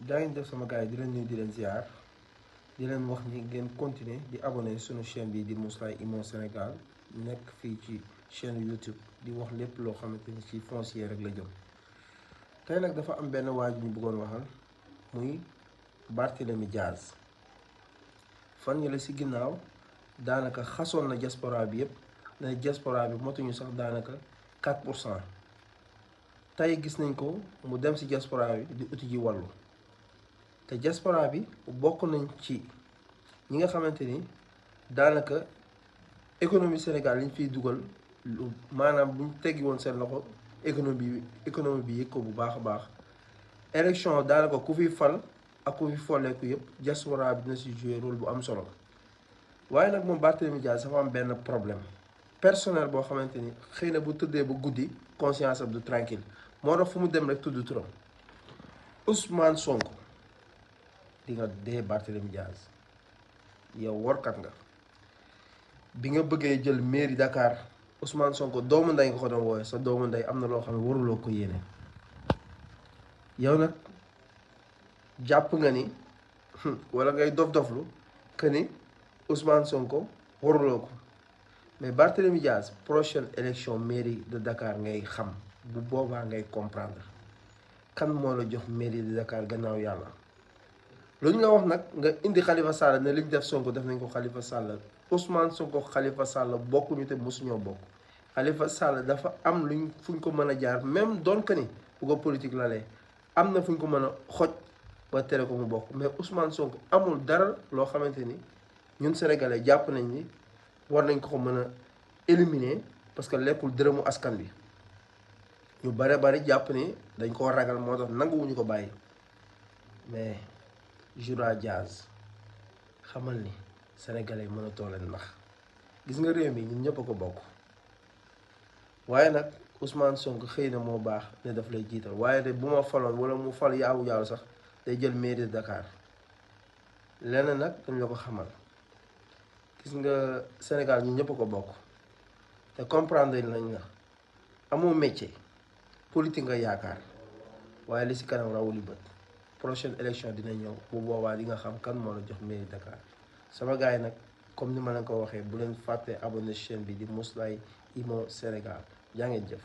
jaa ngeen def sama gars yi di leen nuyu di leen ziar di leen wax ni ngeen continuer di abonné sunu chaîne bi di Mously Immo Sénégal nekk fii ci chaîne YouTube di wax lépp loo xamante ni ci foncier rek la jëm. tey nag dafa am benn waaj ñu bëggoon waxal muy Barthélémy Dias. fan yële si ginnaaw daanaka xasoon na diaspora bi yëpp ne diaspora bi motuñu sax daanaka 4%. tey gis nañ ko mu dem si diaspora bi di uti ji wàllu te diaspora bi bokk nañ ci ñi nga xamante ni daanaka économie Sénégal liñ fiy dugal maanaam buñ teggi woon seen loxo économie bi yëg ko bu baax a baax. élection daanaka ku fi fal ak ku fi folleeku yëpp diaspora bi dina si jouer rôle bu am solo waaye nag moom Barthélémy Dias dafa am benn problème personnel boo xamante ni xëy na bu tëddee ba guddi conscience am du tranquille moo tax fu mu dem rek tudd turam Ousmane Sonko di nga dee. Barthélémy Dias yow workat nga bi nga bëggee jël mairie Dakar Ousmane Sonko doomu ndey nga ko doon woowe sa doomu ndey am na loo xam ne waruloo ko yéene. yow nag jàpp nga ni wala ngay dof-doflu que ni Ousmane Sonko waruloo ko mais Barthélémy Dias prochaine élection mairie de Dakar ngay xam bu boobaa ngay comprendre kan moo la jox mairie de Dakar gannaaw yàlla. lu ñu la wax nag nga indi Khalifa Sall ne li ñu def Sonko def nañ ko Khalifa Sall Ousmane Sonko Khalifa Sall bokkuñu te mosuñoo bokk. Khalifa Sall dafa am luñ fuñ ko mën a jaar même doon que ni bu ko politique lalee am na fu ñu ko mën a xoj ba tere ko mu bokk mais Ousmane Sonko amul dara loo xamante ni ñun sénégalais jàpp nañ ni war nañ ko mën a éliminer parce que lekkul dërëmu askan bi. ñu bare bari jàpp ni dañ koo ragal moo tax nanguwuñu ko bàyyi mais Jura Diaz xamal ni sénégalais mën a tooleen ndax gis nga réew mi ñun ñëpp a ko bokk waaye nag Ousmane Sonko xëy na moo baax ne daf lay jiital waaye de bu ma faloon wala mu fal yaawu sax day jël mairie de Dakar leneen nag dañ la ko xamal gis nga Sénégal ñun ñëpp a ko bokk te comprendre nañ la amoo métier politique nga yaakaar waaye li si kanam rawuli bët prochaine élection dina ñëw bu boobaa di nga xam kan moo la jox mairie Dakar. sama gars yi nag comme ni ma leen ko waxee bu leen fàtte abonné chaîne bi di Mously Immo Sénégal jaa ngeen jëf.